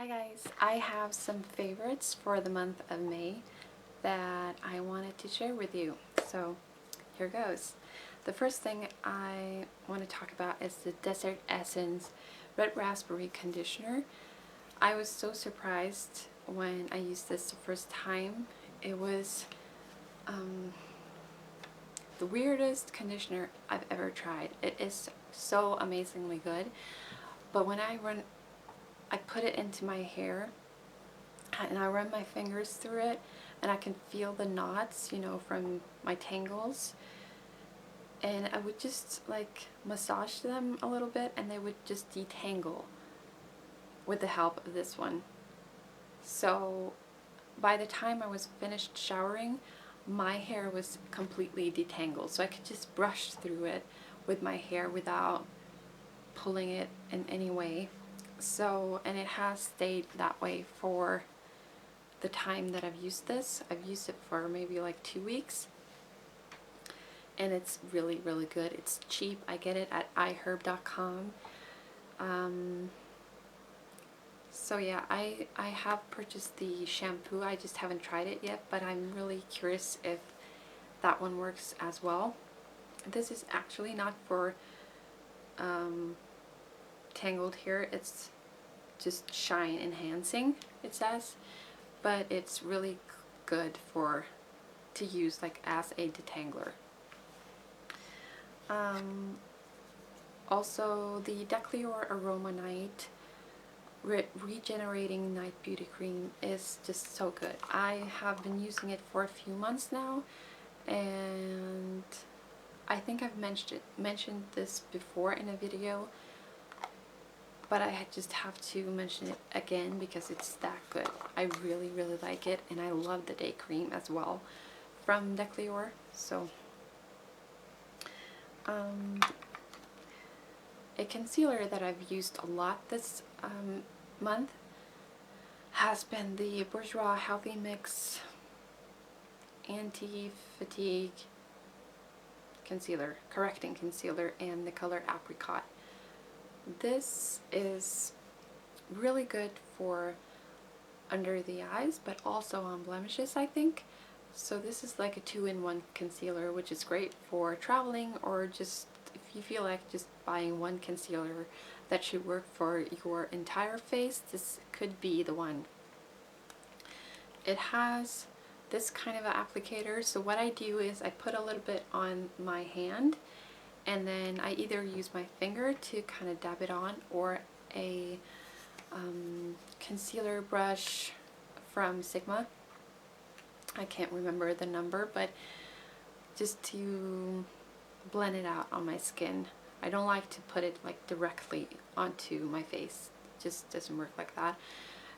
Hi guys, I have some favorites for the month of May that I wanted to share with you. So here goes. The first thing I want to talk about is the Desert Essence Red Raspberry Conditioner. I was so surprised when I used this the first time. It was the weirdest conditioner I've ever tried. It is so amazingly good, but when I put it into my hair and I run my fingers through it and I can feel the knots, you know, from my tangles, and I would just like massage them a little bit and they would just detangle with the help of this one. So by the time I was finished showering, my hair was completely detangled, so I could just brush through it with my hair without pulling it in any way. So, and it has stayed that way for the time that I've used this. I've used it for maybe like 2 weeks, and it's really good. It's cheap. I get it at iHerb.com. So yeah, I have purchased the shampoo. I just haven't tried it yet, but I'm really curious if that one works as well. This is actually not for tangled hair. It's just shine enhancing, it says, but it's really good to use like as a detangler. Also, the Decleor Aroma Night Regenerating Night Beauty Cream is just so good. I have been using it for a few months now, and I think I've mentioned this before in a video, but I just have to mention it again because it's that good. I really like it, and I love the day cream as well from Decleor. So a concealer that I've used a lot this month has been the Bourjois Healthy Mix Anti-Fatigue Concealer, Correcting Concealer, and the color Apricot. This is really good for under the eyes, but also on blemishes, I think. So this is like a 2-in-1 concealer, which is great for traveling, or just if you feel like just buying one concealer that should work for your entire face, this could be the one. It has this kind of an applicator, so what I do is I put a little bit on my hand, and then I either use my finger to kind of dab it on, or a concealer brush from Sigma. I can't remember the number, but just to blend it out on my skin. I don't like to put it like directly onto my face. It just doesn't work like that.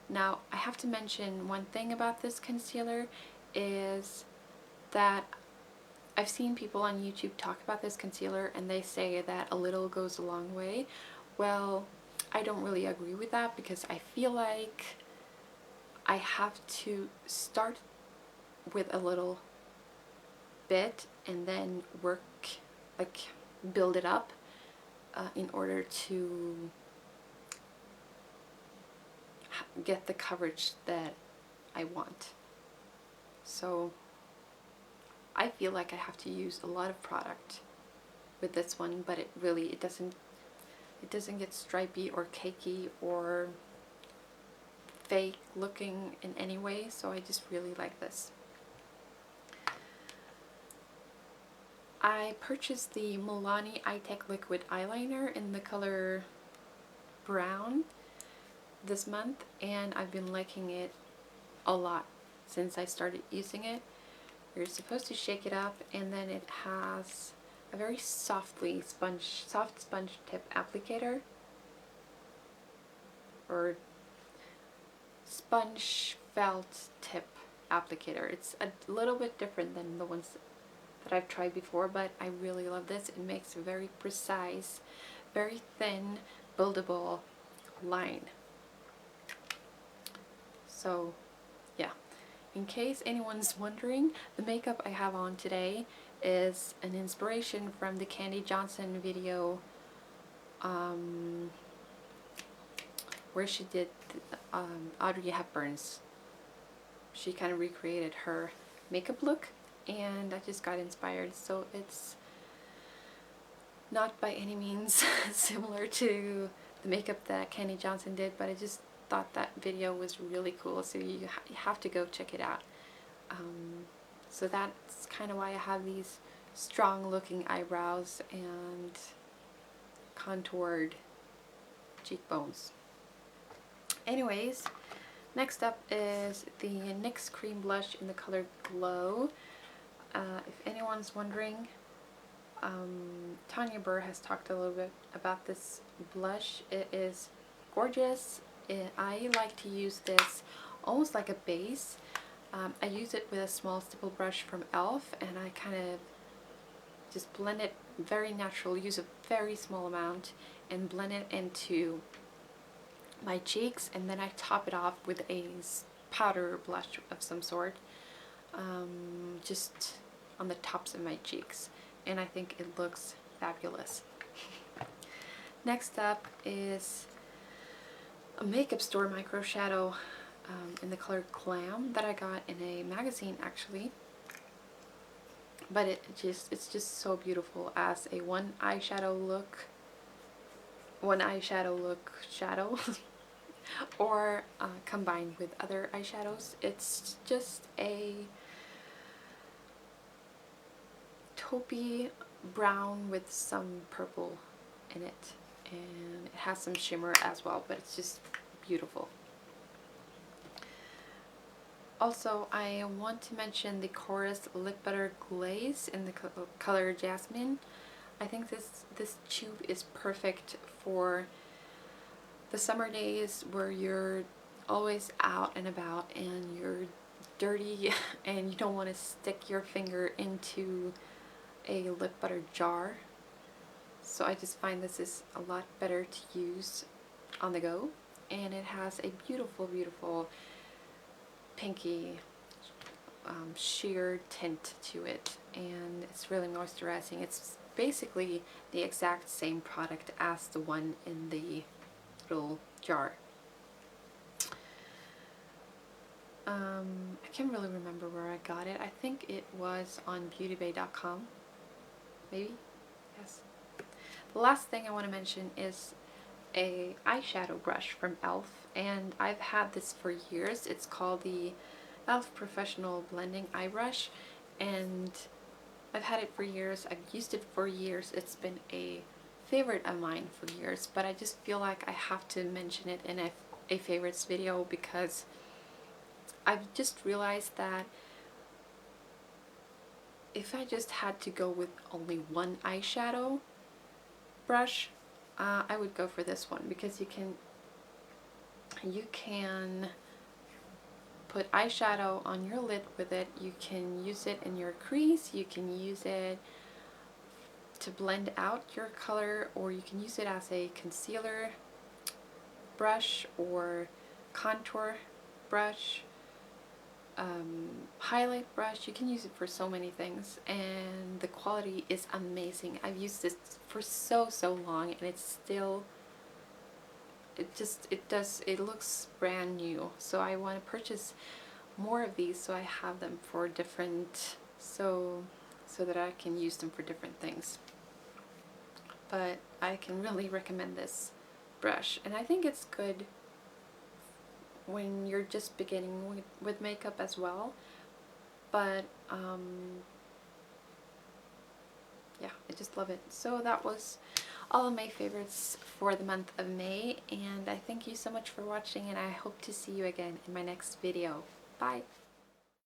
Now, I have to mention one thing about this concealer is that I've seen people on YouTube talk about this concealer and they say that a little goes a long way. Well, I don't really agree with that, because I feel like I have to start with a little bit and then work, like build it up in order to get the coverage that I want. So I feel like I have to use a lot of product with this one, but it doesn't get stripy or cakey or fake looking in any way, so I just really like this. I purchased the Milani Eye-Tech Liquid Eyeliner in the color brown this month, and I've been liking it a lot since I started using it. You're supposed to shake it up, and then it has a very soft sponge tip applicator, or sponge felt tip applicator. It's a little bit different than the ones that I've tried before, but I really love this. It makes a very precise, very thin, buildable line. So yeah, in case anyone's wondering, the makeup I have on today is an inspiration from the Candy Johnson video, where she did Audrey Hepburn's. She kind of recreated her makeup look, and I just got inspired. So it's not by any means similar to the makeup that Kenny Johnson did, but I just thought that video was really cool, so you have to go check it out. So that's kind of why I have these strong looking eyebrows and contoured cheekbones. Anyways, next up is the NYX Cream Blush in the color Glow. If anyone's wondering, Tanya Burr has talked a little bit about this blush. It is gorgeous. I like to use this almost like a base. I use it with a small stipple brush from e.l.f. and I kind of just blend it very natural, use a very small amount and blend it into my cheeks, and then I top it off with a powder blush of some sort, just on the tops of my cheeks, and I think it looks fabulous. Next up is a makeup store micro shadow in the color Glam that I got in a magazine actually, but it's just so beautiful as a one eyeshadow look shadow or combined with other eyeshadows. It's just a taupey brown with some purple in it, and it has some shimmer as well, but it's just beautiful. Also, I want to mention the Chorus Lip Butter Glaze in the color Jasmine. I think this tube is perfect for the summer days where you're always out and about and you're dirty and you don't want to stick your finger into a lip butter jar. So I just find this is a lot better to use on the go, and it has a beautiful, beautiful pinky sheer tint to it, and it's really moisturizing. It's basically the exact same product as the one in the little jar. I can't really remember where I got it. I think it was on beautybay.com, maybe? Yes. The last thing I want to mention is a eyeshadow brush from e.l.f. and I've had this for years. It's called the e.l.f. Professional Blending Eye Brush, and I've had it for years. I've used it for years. It's been a favorite of mine for years, but I just feel like I have to mention it in a favorites video because I've just realized that if I just had to go with only one eyeshadow brush, I would go for this one, because you can put eyeshadow on your lid with it. You can use it in your crease, you can use it to blend out your color, or you can use it as a concealer brush or contour brush, highlight brush. You can use it for so many things, and the quality is amazing. I've used this for so long, and it's still, it looks brand new. So I want to purchase more of these so I have them for different, so that I can use them for different things. But I can really recommend this brush, and I think it's good when you're just beginning with makeup as well. But yeah, I just love it. So that was all of my favorites for the month of May, and I thank you so much for watching, and I hope to see you again in my next video. Bye!